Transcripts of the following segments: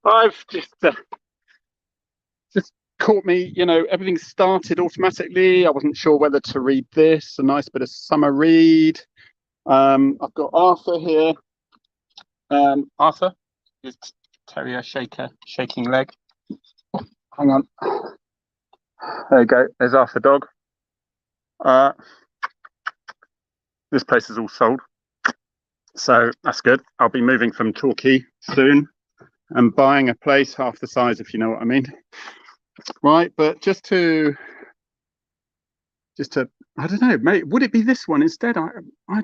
I've just caught me, everything started automatically. I wasn't sure whether to read this, a nice bit of summer read. I've got Arthur here. Arthur, is terrier shaking leg. Hang on. There you go. There's Arthur dog. This place is all sold, so that's good. I'll be moving from Torquay soon and buying a place half the size, if you know what I mean. Right, but just to I don't know, mate, would it be this one instead? I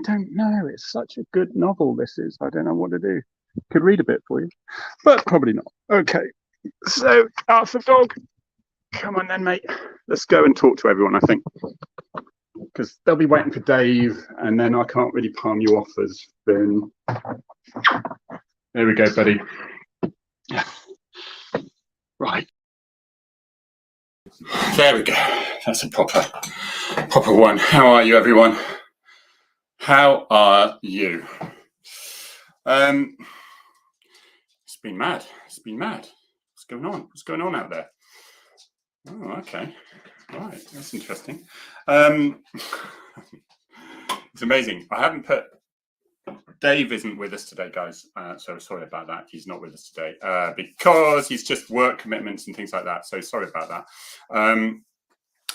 don't know. It's such a good novel, this is. I don't know what to do. Could read a bit for you, but probably not. Okay, so Arthur dog, come on then, mate. Let's go and talk to everyone, I think, because they'll be waiting for Dave, and then I can't really palm you off as Finn. There we go, buddy. Right. There we go. That's a proper one. How are you, everyone? How are you? It's been mad. It's been mad. What's going on? What's going on out there? Oh, okay. Right. That's interesting. It's amazing. I haven't put... Dave isn't with us today, guys. So sorry about that. He's not with us today because he's just work commitments and things like that. So sorry about that.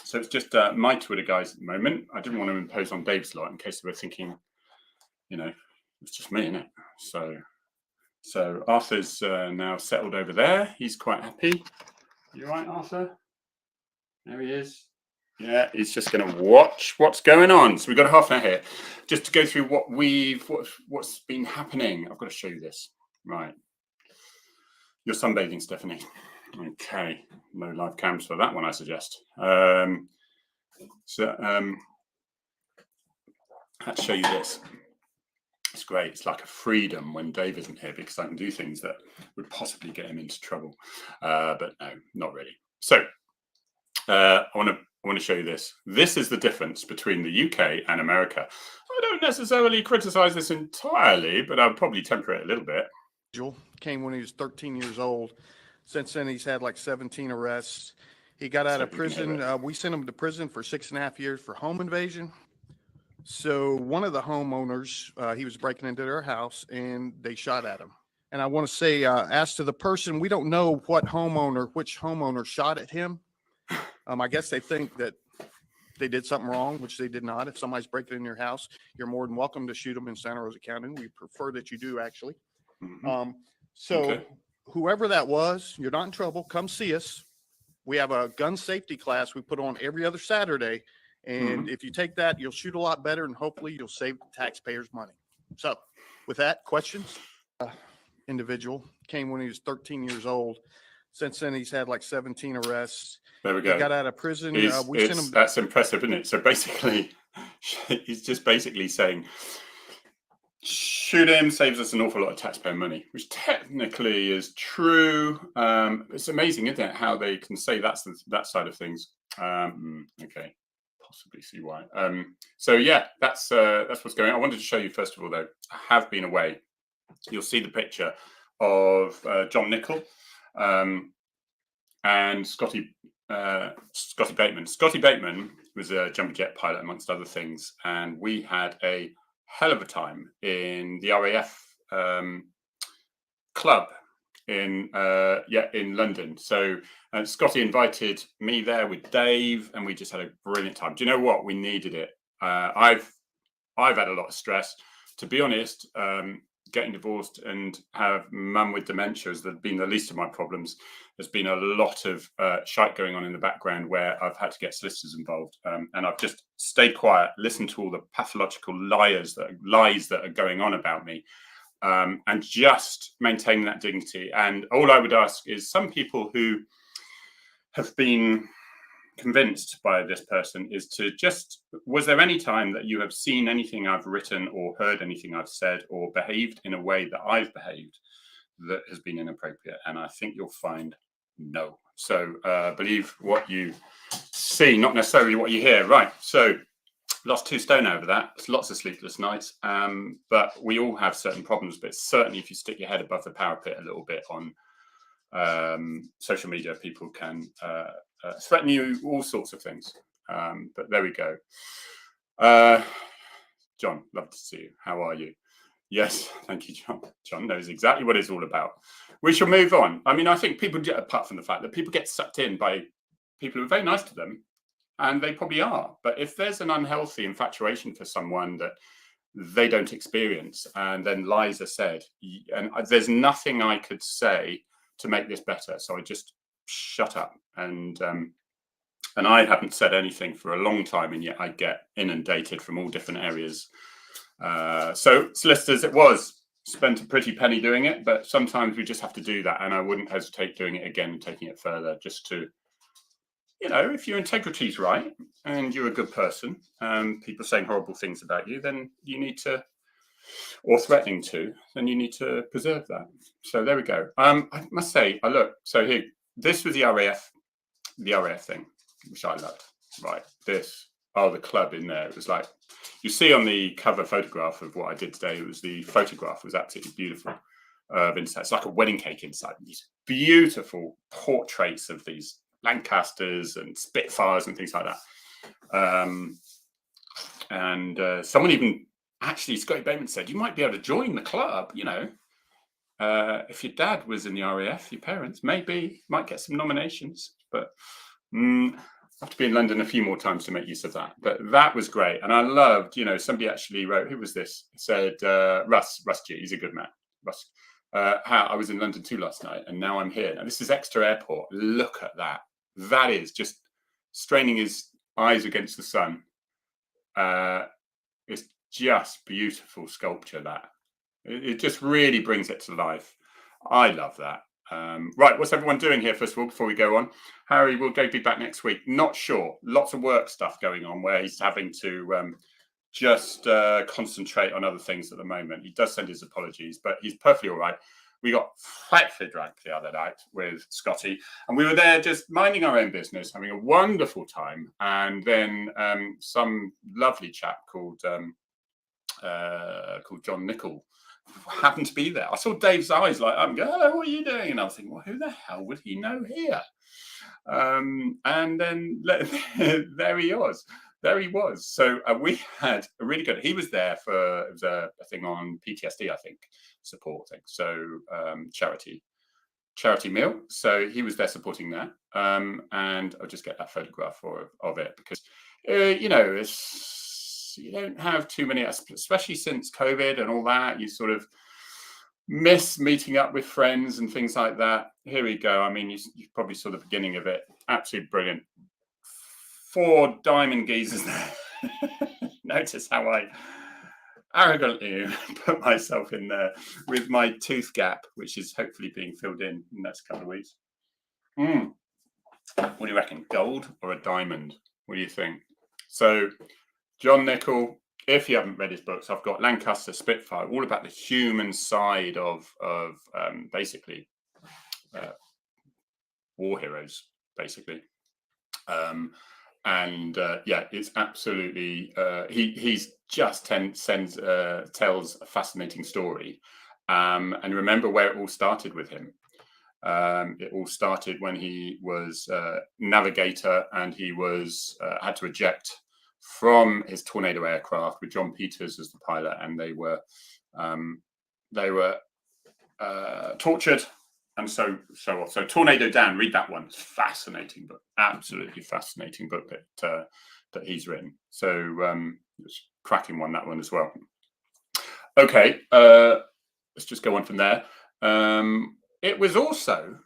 So it's just my Twitter guys at the moment. I didn't want to impose on Dave's lot in case they were thinking, it's just me, innit? So Arthur's now settled over there. He's quite happy. You all right, Arthur? There he is. Yeah, he's just going to watch what's going on. So we've got a half an hour here just to go through what's been happening. I've got to show you this. Right. You're sunbathing, Stephanie. Okay. No live cams for that one, I suggest. Let's show you this. It's great. It's like a freedom when Dave isn't here because I can do things that would possibly get him into trouble. But no, not really. So I want to show you this. This is the difference between the UK and America. I don't necessarily criticize this entirely, but I'll probably temper it a little bit. Came when he was 13 years old. Since then, he's had like 17 arrests. He got out of prison. We sent him to prison for 6.5 years for home invasion. So one of the homeowners, he was breaking into their house and they shot at him. And I want to say, as to the person, we don't know which homeowner shot at him. I guess they think that they did something wrong, which they did not. If somebody's breaking in your house, you're more than welcome to shoot them in Santa Rosa County. We prefer that you do, actually. Mm-hmm. Okay. Whoever that was, you're not in trouble. Come see us. We have a gun safety class we put on every other Saturday. And if you take that, you'll shoot a lot better, and hopefully you'll save the taxpayers money. So with that, questions? Individual came when he was 13 years old. Since then, he's had like 17 arrests. There we go. He got out of prison. That's impressive, isn't it? So basically, he's just basically saying, shoot him, saves us an awful lot of taxpayer money, which technically is true. It's amazing, isn't it, how they can say that side of things. Okay, possibly see why. So yeah, that's what's going on. I wanted to show you, first of all, though, I have been away. You'll see the picture of John Nichol and Scotty Bateman. Scotty Bateman was a jumbo jet pilot, amongst other things, and we had a hell of a time in the RAF club in London. So Scotty invited me there with Dave, and we just had a brilliant time. Do you know what? We needed it. I've had a lot of stress, to be honest. Getting divorced and have mum with dementia has been the least of my problems. There's been a lot of shite going on in the background where I've had to get solicitors involved, and I've just stayed quiet, listened to all the pathological lies that are going on about me, and just maintaining that dignity. And all I would ask is, some people who have been convinced by this person, is to just, was there any time that you have seen anything I've written or heard anything I've said or behaved in a way that I've behaved that has been inappropriate? And I think you'll find no. So believe what you see, not necessarily what you hear. Right. So lost 2 stone over that. It's lots of sleepless nights. But we all have certain problems. But certainly, if you stick your head above the parapet a little bit on social media, people can threaten you all sorts of things. But there we go. John, love to see you. How are you? Yes, thank you, John. John knows exactly what it's all about. We shall move on. I mean, I think people get, apart from the fact that people get sucked in by people who are very nice to them, and they probably are. But if there's an unhealthy infatuation for someone that they don't experience, and then lies are said, and there's nothing I could say to make this better. So I just shut up. And I haven't said anything for a long time, and yet I get inundated from all different areas. So solicitors, it was spent a pretty penny doing it, but sometimes we just have to do that. And I wouldn't hesitate doing it again and taking it further, just to, you know, if your integrity is right and you're a good person, people saying horrible things about you, then you need to, or threatening to, then you need to preserve that. So there we go. I must say, look, so here, this was the RAF thing, which I loved. Right, this, the club in there. It was like, you see on the cover photograph of what I did today, it was the photograph was absolutely beautiful. Inside, it's like a wedding cake inside. These beautiful portraits of these Lancasters and Spitfires and things like that. Someone even, actually, Scotty Bateman said, you might be able to join the club, you know. If your dad was in the RAF, your parents, maybe might get some nominations. But I have to be in London a few more times to make use of that. But that was great. And I loved, you know, somebody actually wrote, who was this? It said, Russ G, he's a good man. Russ, I was in London too last night, and now I'm here. Now, this is Exeter Airport. Look at that. That is just straining his eyes against the sun. It's just beautiful sculpture, that. It just really brings it to life. I love that. Right, what's everyone doing here, first of all, before we go on? Harry, will Dave be back next week? Not sure. Lots of work stuff going on where he's having to just concentrate on other things at the moment. He does send his apologies, but he's perfectly all right. We got frightfully drunk the other night with Scotty, and we were there just minding our own business, having a wonderful time. And then some lovely chap called John Nichol happened to be there. I saw Dave's eyes like, I'm going, hello, what are you doing? And I was thinking, well, who the hell would he know here? And then there he was. There he was. So we had a really good, he was there for, it was a thing on PTSD, I think, supporting. So charity meal. So he was there supporting that. And I'll just get that photograph of it because, you know, you don't have too many, especially since COVID and all that. You sort of miss meeting up with friends and things like that. Here we go. I mean, you probably saw the beginning of it. Absolutely brilliant. 4 diamond geezers there. Notice how I arrogantly put myself in there with my tooth gap, which is hopefully being filled in the next couple of weeks. What do you reckon? Gold or a diamond? What do you think? So, John Nichol, if you haven't read his books, I've got Lancaster Spitfire, all about the human side of basically war heroes, basically. Yeah, it's absolutely, he's just tells a fascinating story. And remember where it all started with him. It all started when he was navigator, and he was had to eject from his Tornado aircraft with John Peters as the pilot, and they were tortured and so on. So Tornado Dan, read that one. It's fascinating book, absolutely fascinating book that he's written. So it's cracking one, that one as well. Okay, let's just go on from there. It was also,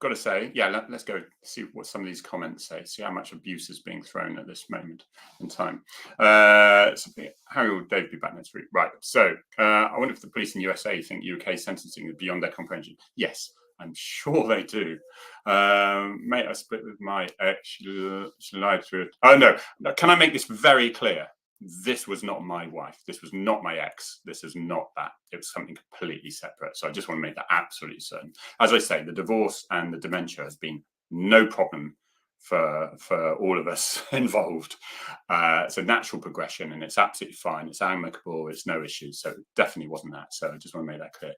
got to say, yeah, let's go see what some of these comments say, see how much abuse is being thrown at this moment in time. Harry will Dave be back next week? Right, so I wonder if the police in USA think UK sentencing is beyond their comprehension. Yes, I'm sure they do. Mate, I split with my ex. She lied through it. Oh, no, can I make this very clear? This was not my wife. This was not my ex. This is not that. It was something completely separate. So I just want to make that absolutely certain. As I say, the divorce and the dementia has been no problem for all of us involved. It's a natural progression, and it's absolutely fine. It's amicable. It's no issues. So it definitely wasn't that. So I just want to make that clear.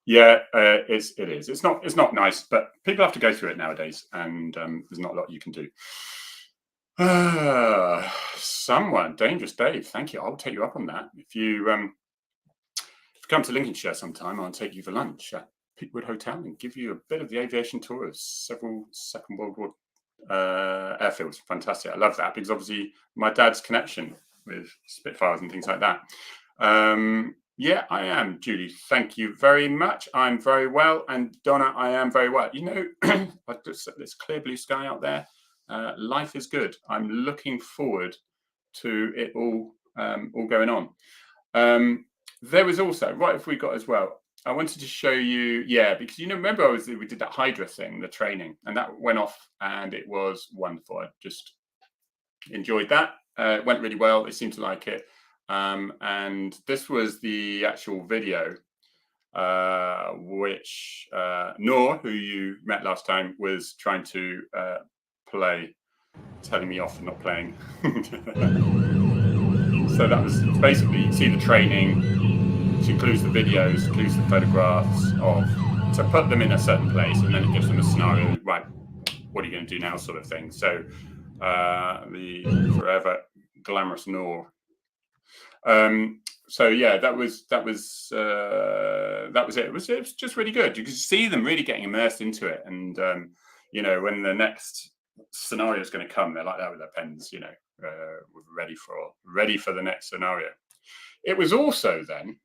It is. It's not nice, but people have to go through it nowadays, and there's not a lot you can do. Someone, Dangerous Dave, thank you. I'll take you up on that. If you come to Lincolnshire sometime, I'll take you for lunch at Peakwood Hotel and give you a bit of the aviation tour of several Second World War airfields. Fantastic. I love that, because obviously my dad's connection with Spitfires and things like that. Yeah, I am, Julie. Thank you very much. I'm very well. And Donna, I am very well. You know, there's clear blue sky out there. Life is good. I'm looking forward to it all going on. There was also, right, if we got as well, I wanted to show you, because remember we did that Hydra thing, the training, and that went off, and it was wonderful. I just enjoyed that. It went really well. They seemed to like it. And this was the actual video, which Noor, who you met last time, was trying to play, telling me off for not playing. So that was basically, you see the training, which includes the videos, includes the photographs to put them in a certain place, and then it gives them a scenario, right, what are you going to do now, sort of thing. So the forever glamorous Noor. So yeah, that was it. It was just really good. You could see them really getting immersed into it, and when the next scenario is going to come, they're like that with their pens, ready for the next scenario. It was also then,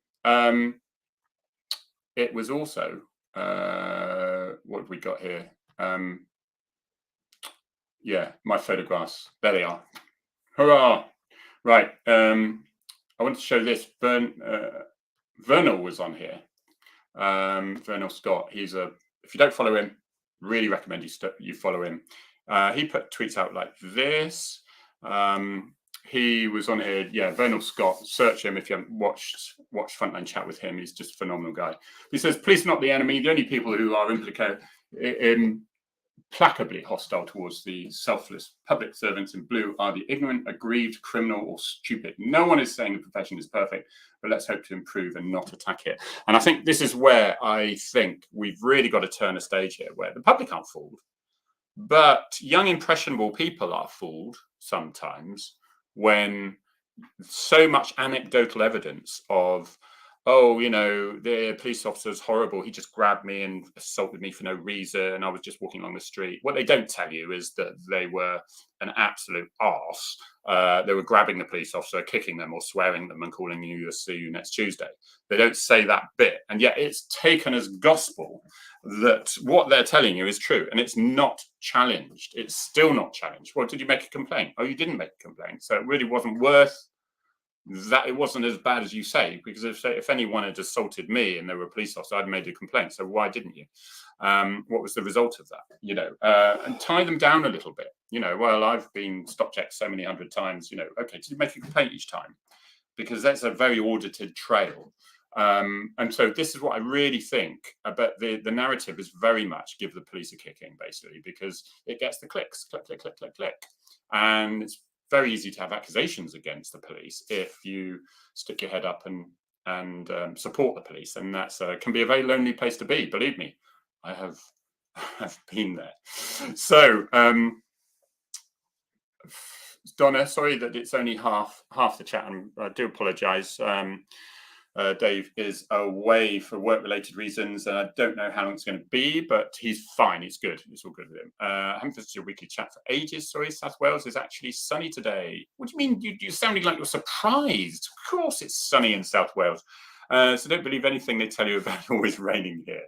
what have we got here? My photographs. There they are. Hurrah! Right. I want to show this. Vernal was on here. Vernal Scott. If you don't follow him, really recommend you follow him. He put tweets out like this. He was on here. Vernal Scott. Search him if you haven't watched Frontline Chat with him. He's just a phenomenal guy. He says, "Police are not the enemy. The only people who are implacably hostile towards the selfless public servants in blue are the ignorant, aggrieved, criminal, or stupid. No one is saying the profession is perfect, but let's hope to improve and not attack it." And I think this is where I think we've really got to turn a stage here, where the public aren't fooled, but young, impressionable people are fooled sometimes when so much anecdotal evidence of, the police officer's horrible. He just grabbed me and assaulted me for no reason. I was just walking along the street. What they don't tell you is that they were an absolute arse. They were grabbing the police officer, kicking them or swearing them and calling you, see you next Tuesday. They don't say that bit. And yet it's taken as gospel that what they're telling you is true. And it's not challenged. It's still not challenged. Well, did you make a complaint? Oh, you didn't make a complaint. So it really wasn't worth that. It wasn't as bad as you say, because if anyone had assaulted me and they were a police officer, I'd made a complaint. So why didn't you? What was the result of that? And tie them down a little bit. Well, I've been stop checked so many hundred times. Okay, did you make a complaint each time? Because that's a very audited trail. And so this is what I really think about the narrative is very much give the police a kicking, basically, because it gets the clicks, click, click, click, click, click. And it's very easy to have accusations against the police if you stick your head up and support the police, and that's can be a very lonely place to be. Believe me, I have been there. So, Donna, sorry that it's only half the chat, and I do apologise. Dave is away for work-related reasons, and I don't know how long it's going to be, but he's fine. He's good. It's all good with him. I haven't visited your weekly chat for ages. Sorry, South Wales is actually sunny today. What do you mean? You're sounding like you're surprised. Of course it's sunny in South Wales. So don't believe anything they tell you about always raining here.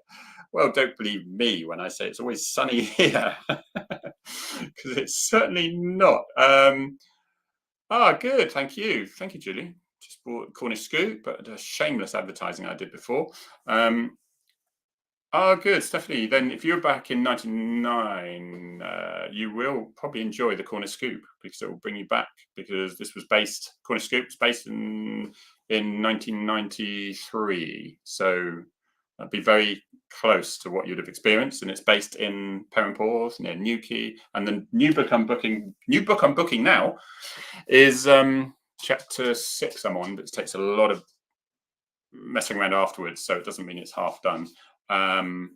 Well, don't believe me when I say it's always sunny here, because it's certainly not. Good. Thank you. Thank you, Julie. Just bought Cornish Scoop, but a shameless advertising I did before. Good, Stephanie. Then if you're back in 99, you will probably enjoy the Cornish Scoop, because it will bring you back, because this was Cornish Scoop was based in 1993. So That'd be very close to what you'd have experienced, and it's based in Perranporth near Newquay. And the new book I'm booking now is chapter 6 I'm on, but it takes a lot of messing around afterwards, so it doesn't mean it's half done. And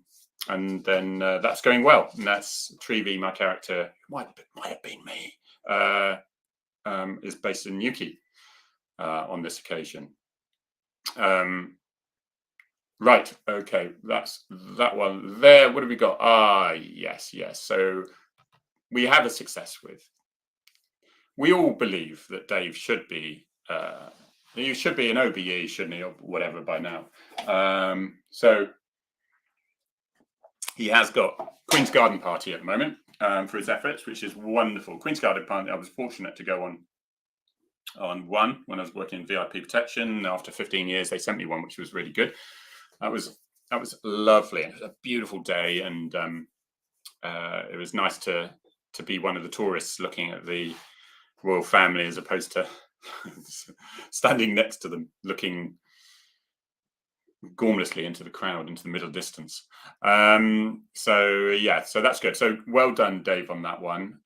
then that's going well, and that's Trevi, my character, might have been me, is based in Newquay on this occasion. Right, okay, that's that one there. What have we got? Yes. So we have a success with. We all believe that Dave should be he should be an OBE, shouldn't he, or whatever by now. So he has got Queen's Garden Party at the moment for his efforts, which is wonderful. Queen's Garden Party, I was fortunate to go on one when I was working in VIP protection. After 15 years, they sent me one, which was really good. That was lovely. It was a beautiful day, and it was nice to be one of the tourists looking at the royal family as opposed to standing next to them, looking gormlessly into the crowd, into the middle distance. So that's good. So well done, Dave, on that one.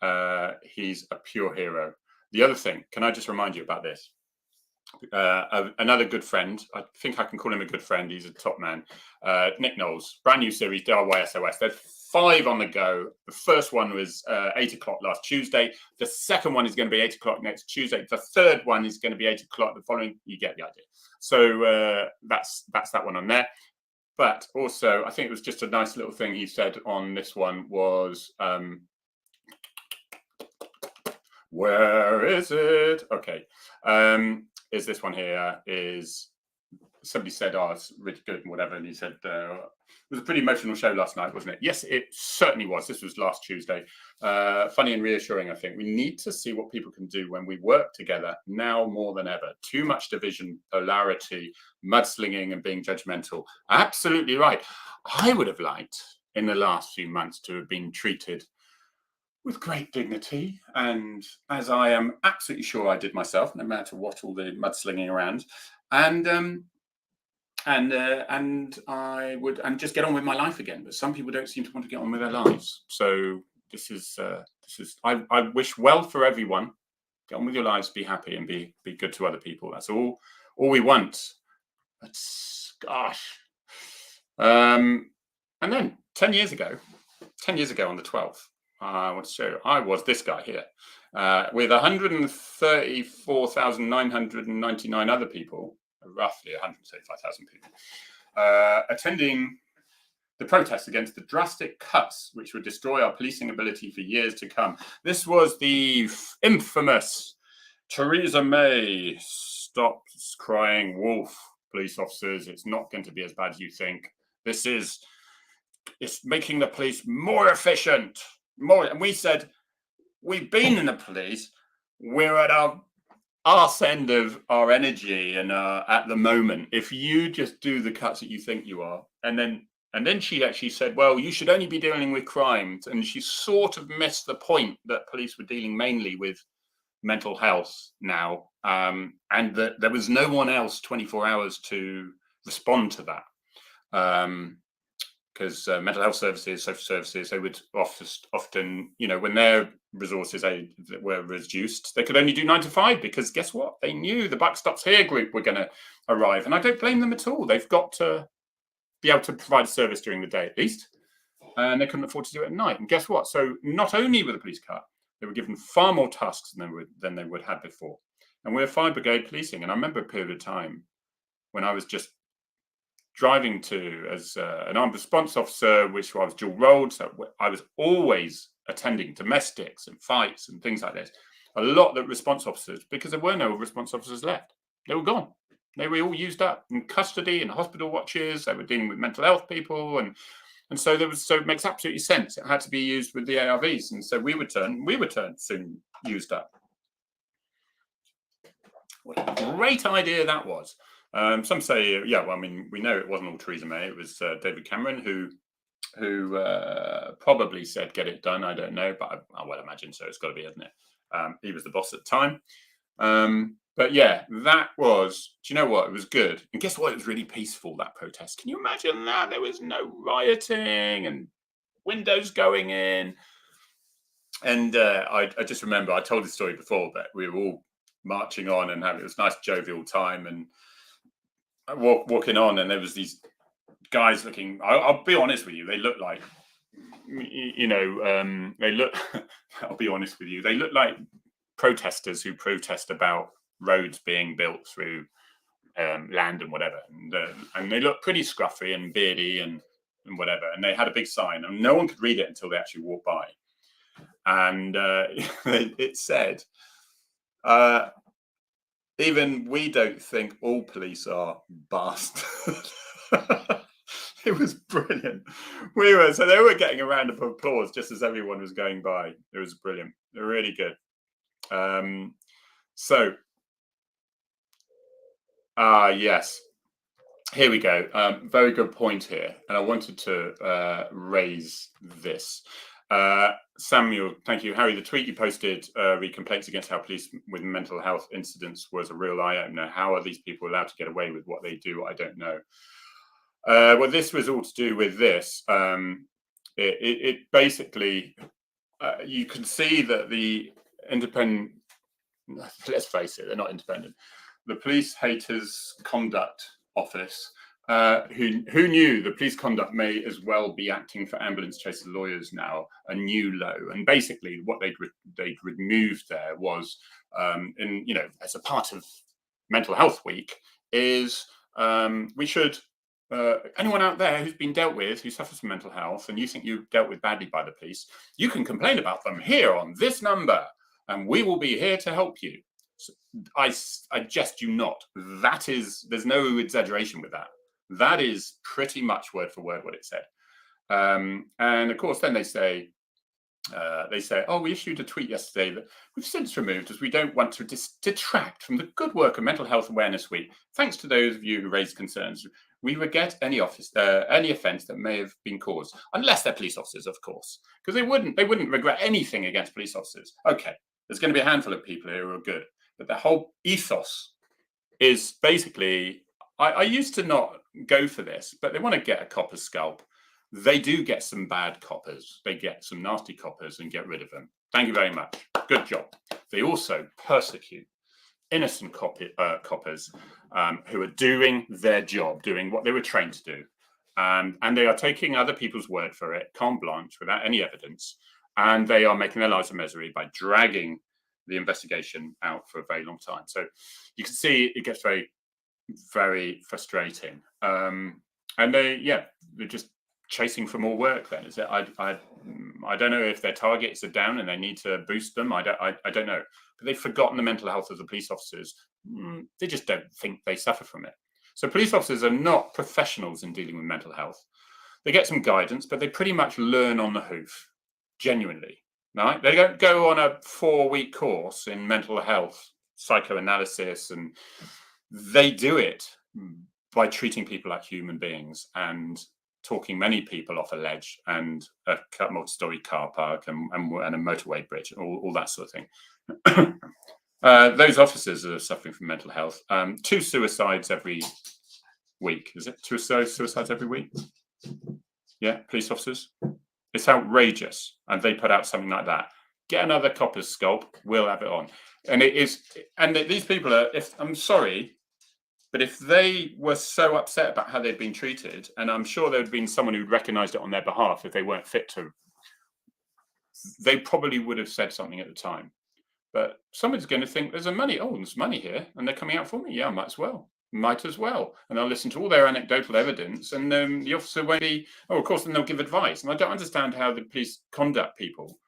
He's a pure hero. The other thing, can I just remind you about this? Another good friend, I think I can call him a good friend, he's a top man, Nick Knowles, brand new series, DIY-SOS. There's 5 on the go. The first one was 8 o'clock last Tuesday. The second one is going to be 8 o'clock next Tuesday. The third one is going to be 8 o'clock the following. You get the idea. So that's that one on there. But also, I think it was just a nice little thing he said on this one was, where is it? Okay. Is this one here, is somebody said, it's really good and whatever, and he said it was a pretty emotional show last night, wasn't it? Yes, it certainly was. This was last Tuesday. Funny and reassuring, I think. We need to see what people can do when we work together now more than ever. Too much division, polarity, mudslinging and being judgmental. Absolutely right. I would have liked in the last few months to have been treated with great dignity, and as I am absolutely sure I did myself, no matter what, all the mudslinging around, and I would just get on with my life again. But some people don't seem to want to get on with their lives. So this is I wish well for everyone. Get on with your lives, be happy, and be good to other people. That's all we want. But gosh, and then 10 years ago on the 12th. I want to show you, I was this guy here with 134,999 other people, roughly 135,000 people, attending the protest against the drastic cuts which would destroy our policing ability for years to come. This was the infamous Theresa May, stop crying wolf, police officers. It's not going to be as bad as you think. It's making the police more efficient. And we said, we've been in the police, we're at our arse end of our energy and at the moment, if you just do the cuts that you think you are. And then she actually said, well, you should only be dealing with crimes. And she sort of missed the point that police were dealing mainly with mental health now, and that there was no one else 24 hours to respond to that. Because mental health services, social services, they would often, when their resources were reduced, they could only do 9 to 5 because guess what? They knew the buck stops here group were going to arrive. And I don't blame them at all. They've got to be able to provide a service during the day at least. And they couldn't afford to do it at night. And guess what? So not only were the police cut, they were given far more tasks than they would have before. And we're fire brigade policing. And I remember a period of time when I was just driving to as an armed response officer, which I was dual rolled. So I was always attending domestics and fights and things like this. A lot of response officers, because there were no response officers left. They were gone. They were all used up in custody and hospital watches. They were dealing with mental health people. And so it makes absolutely sense. It had to be used with the ARVs. And so we were soon used up. What a great idea that was. Some say, we know it wasn't all Theresa May. It was David Cameron who probably said, get it done. I don't know, but I would imagine so. It's got to be, hasn't it? He was the boss at the time. But yeah, that was, do you know what? It was good. And guess what? It was really peaceful, that protest. Can you imagine that? There was no rioting and windows going in. And I just remember, I told this story before, but we were all marching on and having, it was a nice jovial time. And walking on, and there was these guys looking, I'll be honest with you, they look like, they look, I'll be honest with you, they look like protesters who protest about roads being built through land and whatever. And they look pretty scruffy and beardy and whatever. And they had a big sign, and no one could read it until they actually walked by. And it said, even we don't think all police are bastards. It was brilliant. So they were getting a round of applause just as everyone was going by. It was brilliant. They're really good. Yes, here we go. Very good point here. And I wanted to raise this. Samuel, thank you. Harry, the tweet you posted re complaints against how police with mental health incidents was a real eye-opener. How are these people allowed to get away with what they do? I don't know. Well, this was all to do with this. It basically, you can see that the independent, let's face it, they're not independent. The Police Haters Conduct Office, who knew the police conduct may as well be acting for ambulance chaser lawyers now, a new low. And basically what they'd removed there was, as a part of Mental Health Week, is we should, anyone out there who's been dealt with, who suffers from mental health, and you think you've dealt with badly by the police, you can complain about them here on this number, and we will be here to help you. So I suggest you not. There's no exaggeration with that. That is pretty much word for word what it said. And of course, then they say, oh, we issued a tweet yesterday that we've since removed as we don't want to detract from the good work of Mental Health Awareness Week. Thanks to those of you who raised concerns. We regret any offense that may have been caused, unless they're police officers, of course, because they wouldn't regret anything against police officers. Okay, there's going to be a handful of people here who are good, but the whole ethos is basically, I used to not go for this, but they want to get a copper's scalp. They do get some bad coppers. They get some nasty coppers and get rid of them. Thank you very much. Good job. They also persecute innocent coppers who are doing their job, doing what they were trained to do. And they are taking other people's word for it, carte blanche, without any evidence. And they are making their lives a misery by dragging the investigation out for a very long time. So you can see it gets very, very frustrating. And they're just chasing for more work then. Is it? I don't know if their targets are down and they need to boost them. I don't know. But they've forgotten the mental health of the police officers. They just don't think they suffer from it. So police officers are not professionals in dealing with mental health. They get some guidance, but they pretty much learn on the hoof, genuinely. Right? They don't go on a 4-week course in mental health, psychoanalysis, and they do it by treating people like human beings and talking many people off a ledge and a multi-story car park and a motorway bridge, all that sort of thing. Those officers are suffering from mental health. 2 suicides every week. Is it 2 suicides every week? Yeah, police officers. It's outrageous. And they put out something like that. Get another copper's scalp. We'll have it on. And it is. And these people are. I'm sorry, but if they were so upset about how they'd been treated, and I'm sure there would have been someone who'd recognised it on their behalf if they weren't fit to, they probably would have said something at the time. But someone's going to think there's money here, and they're coming out for me. Yeah, might as well. And they'll listen to all their anecdotal evidence, and the officer won't be, of course, then they'll give advice. And I don't understand how the police conduct people.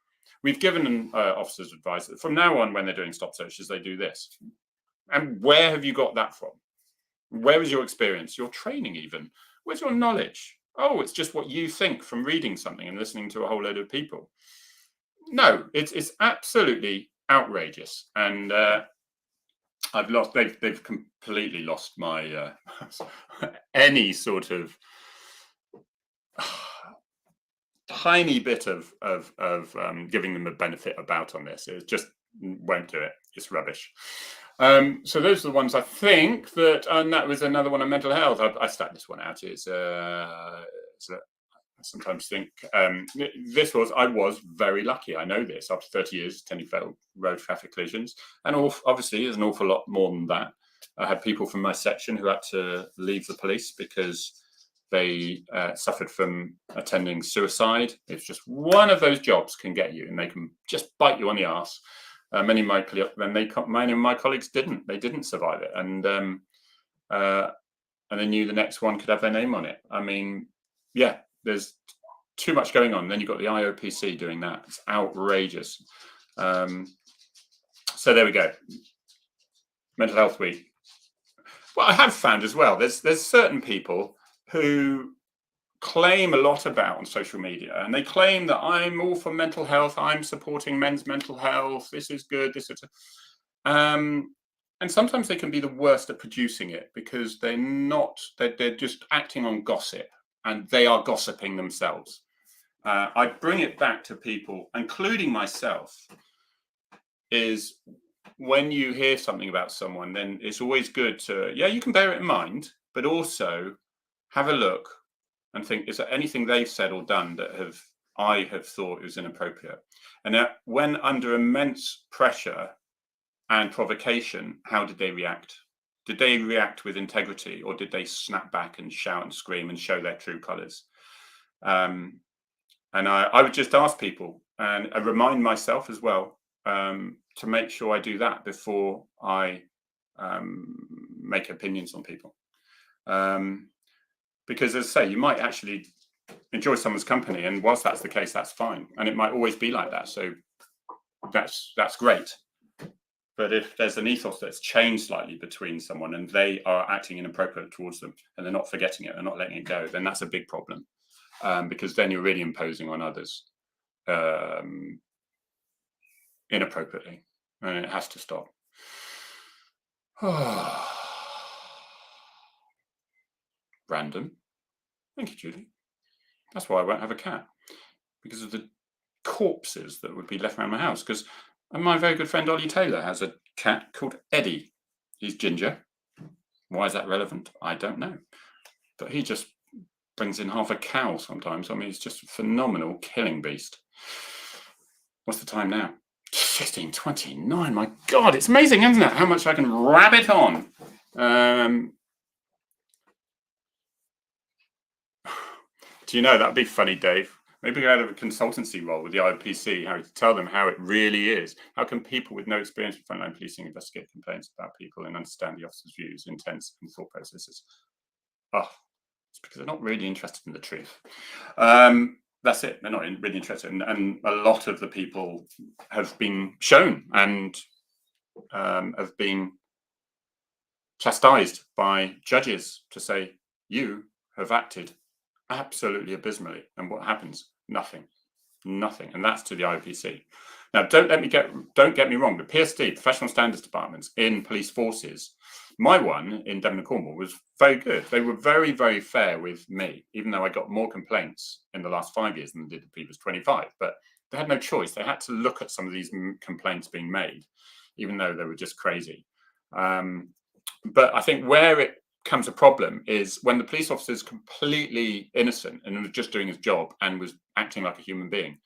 We've given officers advice that from now on, when they're doing stop searches, they do this. And where have you got that from? Where is your experience, your training even? Where's your knowledge? Oh, it's just what you think from reading something and listening to a whole load of people. No, it's absolutely outrageous. And they've completely lost my any sort of tiny bit of giving them a benefit about on this. It just won't do it. It's rubbish. So those are the ones I think that, and that was another one on mental health. I stuck this one out. I sometimes think I was very lucky. I know this after 30 years attending fatal road traffic collisions, and obviously there's an awful lot more than that. I had people from my section who had to leave the police because they suffered from attending suicide. It's just one of those jobs can get you, and they can just bite you on the arse. Many of my colleagues didn't. They didn't survive it, and they knew the next one could have their name on it. I mean, yeah, there's too much going on. Then you've got the IOPC doing that. It's outrageous. So there we go. Mental Health Week. Well, I have found as well, there's certain people who claim a lot about on social media, and they claim that I'm all for mental health, I'm supporting men's mental health, this is good, this is and sometimes they can be the worst at producing it, because they're just acting on gossip, and they are gossiping themselves. I bring it back to people, including myself, is when you hear something about someone, then it's always good to, you can bear it in mind, but also have a look and think, is there anything they've said or done that I have thought was inappropriate? And when under immense pressure and provocation, how did they react? Did they react with integrity, or did they snap back and shout and scream and show their true colours? And I would just ask people, and I remind myself as well, to make sure I do that before I make opinions on people. Because, as I say, you might actually enjoy someone's company, and whilst that's the case, that's fine, and it might always be like that. So that's great. But if there's an ethos that's changed slightly between someone, and they are acting inappropriate towards them, and they're not forgetting it, they're not letting it go, then that's a big problem, because then you're really imposing on others inappropriately, and it has to stop. Random. Thank you, Judy. That's why I won't have a cat, because of the corpses that would be left around my house. Because my very good friend Ollie Taylor has a cat called Eddie. He's ginger. Why is that relevant? I don't know. But he just brings in half a cow sometimes. I mean, he's just a phenomenal killing beast. What's the time now? 16:29. My God, it's amazing, isn't it? How much I can rabbit on. Do you know, that'd be funny, Dave? Maybe go out of a consultancy role with the IOPC, how to tell them how it really is. How can people with no experience with frontline policing investigate complaints about people and understand the officer's views, intents, and thought processes? It's because they're not really interested in the truth. That's it. They're not really interested. And a lot of the people have been shown and have been chastised by judges to say, you have acted absolutely abysmally. And what happens? Nothing. And that's to the IOPC. Now, don't get me wrong. The PSD, Professional Standards Departments in police forces, my one in Devon and Cornwall was very good. They were very, very fair with me, even though I got more complaints in the last 5 years than did the previous 25. But they had no choice. They had to look at some of these complaints being made, even though they were just crazy. But I think where it comes a problem is when the police officer is completely innocent and was just doing his job and was acting like a human being.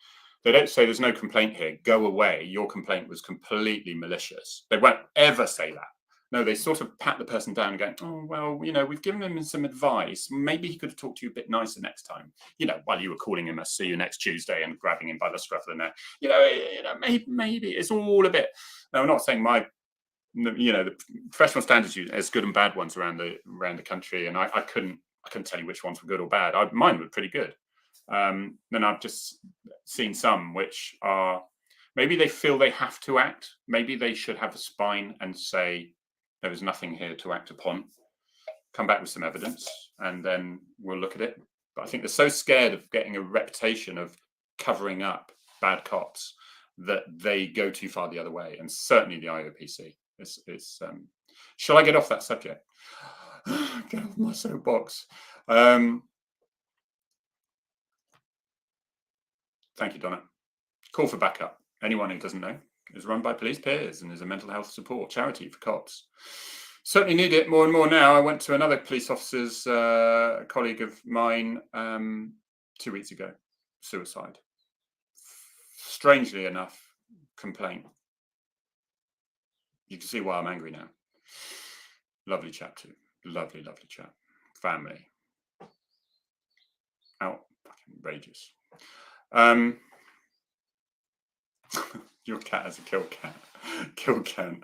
They don't say, there's no complaint here, go away, your complaint was completely malicious. They won't ever say that. No, they sort of pat the person down and go, oh, well, we've given him some advice. Maybe he could have talked to you a bit nicer next time. While you were calling him a see you next Tuesday and grabbing him by the scruff of the neck. Maybe it's all a bit. Now, I'm not saying the professional standards as good and bad ones around the country, and I couldn't tell you which ones were good or bad. Mine were pretty good. Then I've just seen some which are, maybe they feel they have to act. Maybe they should have a spine and say, there is nothing here to act upon. Come back with some evidence, and then we'll look at it. But I think they're so scared of getting a reputation of covering up bad cops that they go too far the other way, and certainly the IOPC. Shall I get off that subject? Get off my soapbox. Thank you, Donna. Call for backup. Anyone who doesn't know is run by police peers and is a mental health support charity for cops. Certainly need it more and more now. I went to another police officer's colleague of mine 2 weeks ago, suicide. Strangely enough, complaint. You can see why I'm angry now. Lovely chap too. Lovely, lovely chap. Family. Outrageous. Your cat has a kill cat. Kill cat.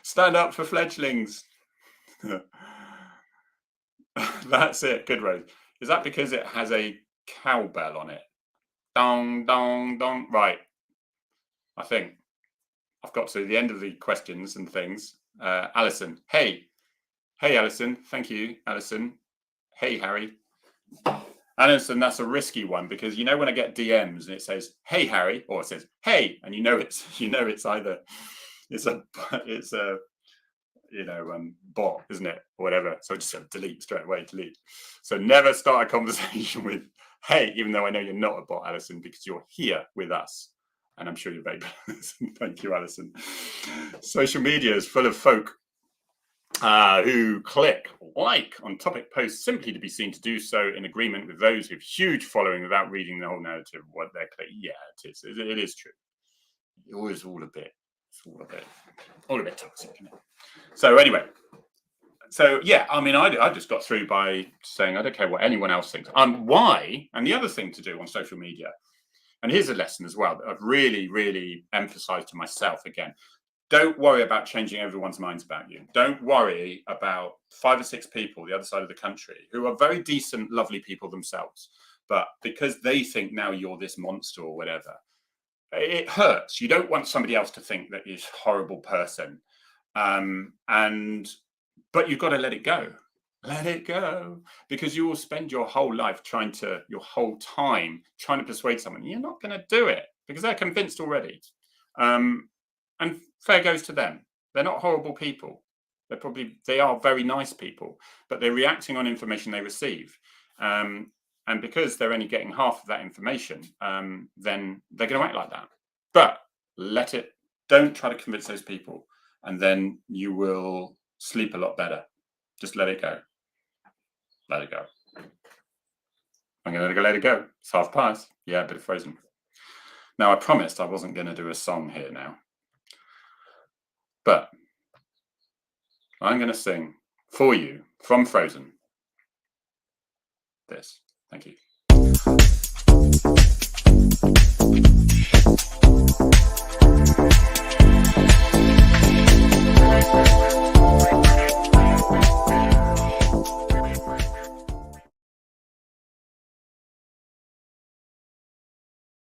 Stand up for fledglings. That's it. Good, Rose. Is that because it has a cowbell on it? Dong, dong, dong. Right. I think I've got to the end of the questions and things. Alison. Hey, Alison. Thank you, Alison. Hey, Harry. Alison, that's a risky one because you know when I get DMs and it says "Hey, Harry" or it says "Hey," and you know it's either it's a bot, isn't it, or whatever. So I just delete straight away. Delete. So never start a conversation with "Hey," even though I know you're not a bot, Alison, because you're here with us. And I'm sure you're very pleasant. Thank you, Alison. Social media is full of folk who click like on topic posts simply to be seen to do so in agreement with those with huge following without reading the whole narrative of what they're clicking. Yeah, it is. It is true. It was all a bit toxic, isn't it? So anyway, yeah, I mean, I just got through by saying I don't care what anyone else thinks. Why? And the other thing to do on social media. And here's a lesson as well that I've really, really emphasized to myself again. Don't worry about changing everyone's minds about you. Don't worry about 5 or 6 people the other side of the country who are very decent, lovely people themselves. But because they think now you're this monster or whatever, it hurts. You don't want somebody else to think that you're a horrible person. But you've got to let it go. Let it go, because you will spend your whole life trying to persuade someone. You're not going to do it because they're convinced already. And fair goes to them. They're not horrible people. They are very nice people, but they're reacting on information they receive. And because they're only getting half of that information, then they're going to act like that. But don't try to convince those people, and then you will sleep a lot better. Just let it go. Let it go. I'm going to let it go. It's past. Yeah, a bit of Frozen. Now, I promised I wasn't going to do a song here now. But I'm going to sing for you from Frozen this. Thank you.